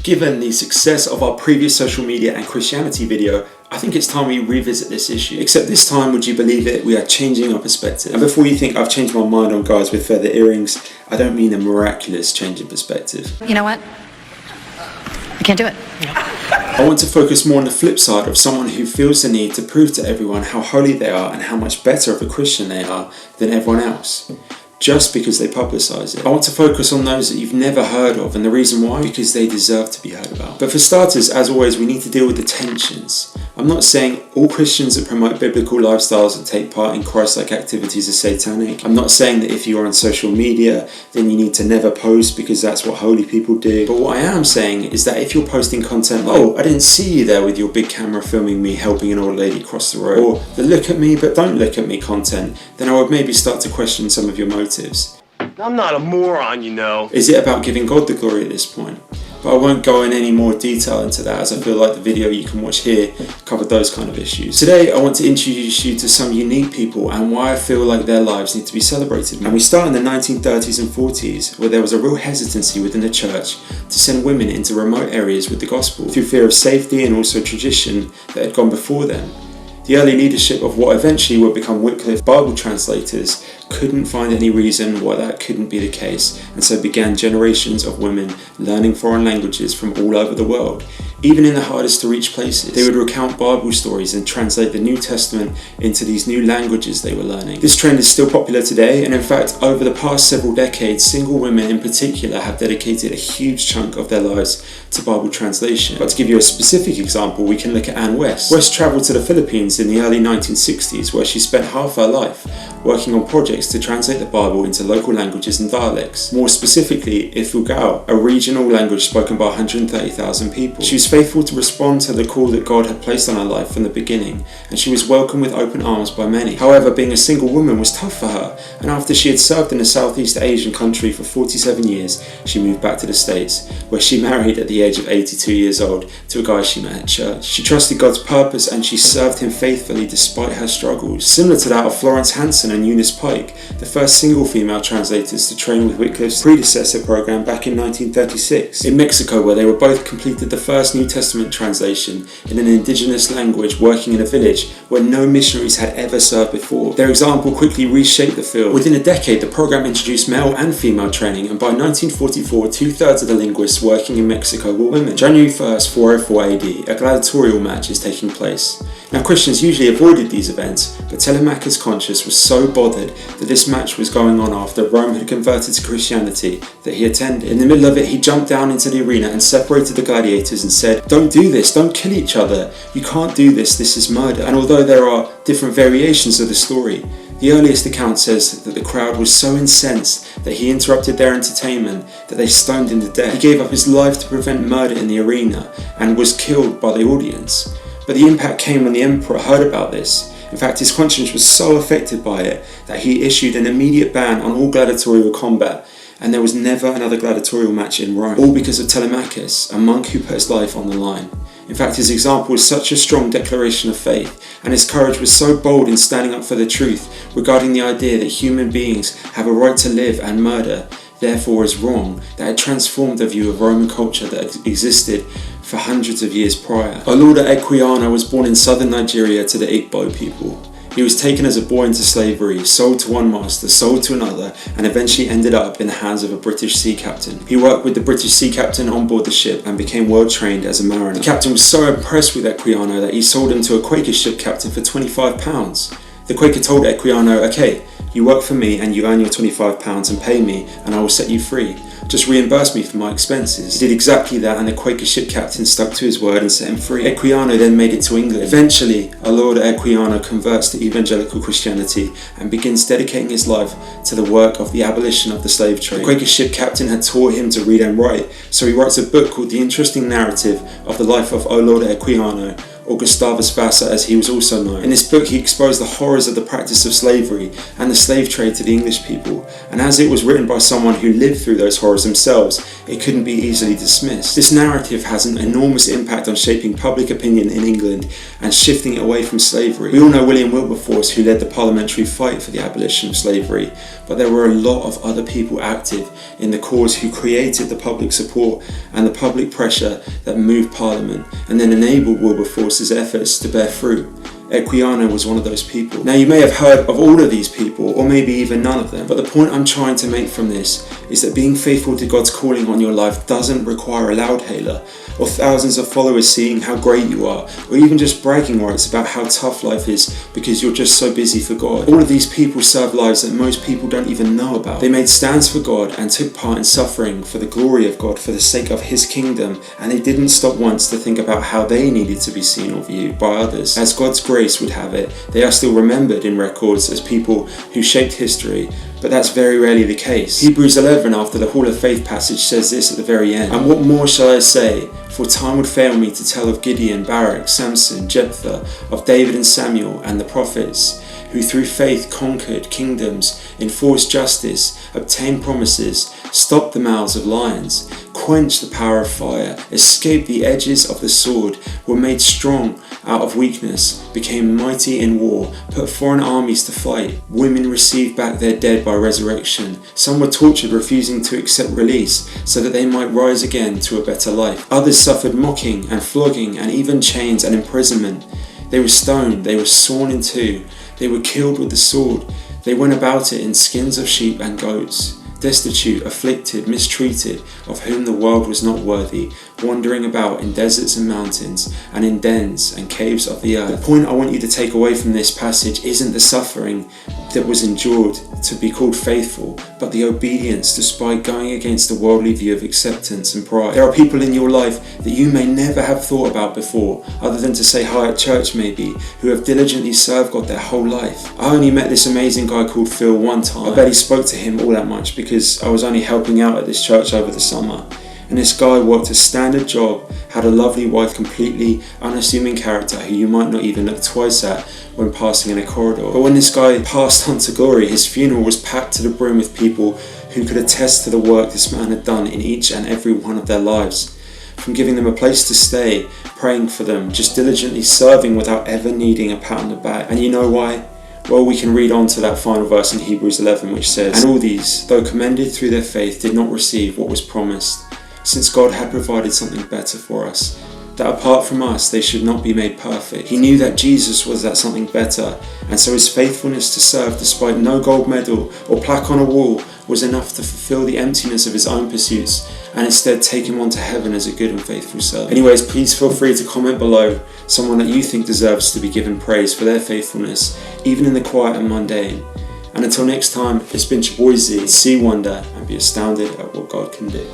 Given the success of our previous social media and Christianity video, I think it's time we revisit this issue. Except this time, would you believe it, we are changing our perspective. And before you think I've changed my mind on guys with feather earrings, I don't mean a miraculous change in perspective. You know what? I can't do it. I want to focus more on the flip side of someone who feels the need to prove to everyone how holy they are and how much better of a Christian they are than everyone else, just because they publicise it. I want to focus on those that you've never heard of, and the reason why, because they deserve to be heard about. But for starters, as always, we need to deal with the tensions. I'm not saying all Christians that promote biblical lifestyles and take part in Christ-like activities are satanic. I'm not saying that if you're on social media, then you need to never post because that's what holy people do. But what I am saying is that if you're posting content like, oh, I didn't see you there with your big camera filming me helping an old lady cross the road, or the look at me but don't look at me content, then I would maybe start to question some of your motives. I'm not a moron, you know. Is it about giving God the glory at this point? But I won't go in any more detail into that, as I feel like the video you can watch here covered those kind of issues. Today I want to introduce you to some unique people and why I feel like their lives need to be celebrated. And we start in the 1930s and 40s, where there was a real hesitancy within the church to send women into remote areas with the gospel, through fear of safety and also tradition that had gone before them. The early leadership of what eventually would become Wycliffe Bible translators couldn't find any reason why that couldn't be the case, and so began generations of women learning foreign languages from all over the world. Even in the hardest to reach places, they would recount Bible stories and translate the New Testament into these new languages they were learning. This trend is still popular today, and in fact, over the past several decades, single women in particular have dedicated a huge chunk of their lives to Bible translation. But to give you a specific example, we can look at Anne West. West travelled to the Philippines in the early 1960s, where she spent half her life working on projects to translate the Bible into local languages and dialects. More specifically, Ifugao, a regional language spoken by 130,000 people. She was faithful to respond to the call that God had placed on her life from the beginning, and she was welcomed with open arms by many. However, being a single woman was tough for her, and after she had served in a Southeast Asian country for 47 years, she moved back to the States, where she married at the age of 82 years old to a guy she met at church. She trusted God's purpose and she served him faithfully despite her struggles, similar to that of Florence Hanson and Eunice Pike, the first single female translators to train with Wycliffe's predecessor program back in 1936. In Mexico, where they were both completed the first New Testament translation in an indigenous language, working in a village where no missionaries had ever served before. Their example quickly reshaped the field. Within a decade, the program introduced male and female training, and by 1944, 2/3 of the linguists working in Mexico were women. January 1st, 404 AD, a gladiatorial match is taking place. Now, Christians usually avoided these events, but Telemachus' conscience was so bothered that this match was going on after Rome had converted to Christianity that he attended. In the middle of it, he jumped down into the arena and separated the gladiators and said, "Don't do this, don't kill each other. You can't do this is murder." And although there are different variations of the story, the earliest account says that the crowd was so incensed that he interrupted their entertainment that they stoned him to death. He gave up his life to prevent murder in the arena and was killed by the audience. But the impact came when the emperor heard about this. In fact, his conscience was so affected by it that he issued an immediate ban on all gladiatorial combat, and there was never another gladiatorial match in Rome, all because of Telemachus, a monk who put his life on the line. In fact, his example was such a strong declaration of faith, and his courage was so bold in standing up for the truth regarding the idea that human beings have a right to live and murder, therefore is wrong, that it transformed the view of Roman culture that existed for hundreds of years prior. Oloda Equiano was born in southern Nigeria to the Igbo people. He was taken as a boy into slavery, sold to one master, sold to another, and eventually ended up in the hands of a British sea captain. He worked with the British sea captain on board the ship and became well trained as a mariner. The captain was so impressed with Equiano that he sold him to a Quaker ship captain for £25. The Quaker told Equiano, "Okay, you work for me and you earn your £25 and pay me and I will set you free. Just reimburse me for my expenses." He did exactly that, and the Quaker ship captain stuck to his word and set him free. Equiano then made it to England. Eventually, Oloda Equiano converts to evangelical Christianity and begins dedicating his life to the work of the abolition of the slave trade. The Quaker ship captain had taught him to read and write, so he writes a book called The Interesting Narrative of the Life of Oloda Equiano, or Gustavus Vassa as he was also known. In this book he exposed the horrors of the practice of slavery and the slave trade to the English people, and as it was written by someone who lived through those horrors themselves, it couldn't be easily dismissed. This narrative has an enormous impact on shaping public opinion in England and shifting it away from slavery. We all know William Wilberforce, who led the parliamentary fight for the abolition of slavery, but there were a lot of other people active in the cause who created the public support and the public pressure that moved Parliament and then enabled Wilberforce's efforts to bear fruit. Equiano was one of those people. Now you may have heard of all of these people, or maybe even none of them, but the point I'm trying to make from this is that being faithful to God's calling on your life doesn't require a loudhailer, or thousands of followers seeing how great you are, or even just bragging rights about how tough life is because you're just so busy for God. All of these people serve lives that most people don't even know about. They made stands for God and took part in suffering for the glory of God for the sake of His kingdom, and they didn't stop once to think about how they needed to be seen or viewed by others. As God's grace would have it, they are still remembered in records as people who shaped history, but that's very rarely the case. Hebrews 11 after the Hall of Faith passage says this at the very end, "And what more shall I say? For time would fail me to tell of Gideon, Barak, Samson, Jephthah, of David and Samuel and the prophets, who through faith conquered kingdoms, enforced justice, obtained promises, stopped the mouths of lions, quenched the power of fire, escaped the edges of the sword, were made strong out of weakness, became mighty in war, put foreign armies to flight. Women received back their dead by resurrection. Some were tortured, refusing to accept release, so that they might rise again to a better life. Others suffered mocking and flogging and even chains and imprisonment. They were stoned, they were sawn in two, they were killed with the sword. They went about it in skins of sheep and goats, destitute, afflicted, mistreated, of whom the world was not worthy, wandering about in deserts and mountains, and in dens and caves of the earth." The point I want you to take away from this passage isn't the suffering that was endured to be called faithful, but the obedience despite going against the worldly view of acceptance and pride. There are people in your life that you may never have thought about before, other than to say hi at church maybe, who have diligently served God their whole life. I only met this amazing guy called Phil one time. I barely spoke to him all that much because I was only helping out at this church over the summer. And this guy worked a standard job, had a lovely wife, completely unassuming character who you might not even look twice at when passing in a corridor. But when this guy passed on to glory, his funeral was packed to the brim with people who could attest to the work this man had done in each and every one of their lives. From giving them a place to stay, praying for them, just diligently serving without ever needing a pat on the back. And you know why? Well, we can read on to that final verse in Hebrews 11 which says, "And all these, though commended through their faith, did not receive what was promised, since God had provided something better for us, that apart from us they should not be made perfect." He knew that Jesus was that something better, and so his faithfulness to serve despite no gold medal or plaque on a wall was enough to fulfill the emptiness of his own pursuits and instead take him on to heaven as a good and faithful servant. Anyways, please feel free to comment below someone that you think deserves to be given praise for their faithfulness, even in the quiet and mundane. And until next time, it's been your boy Z. See wonder and be astounded at what God can do.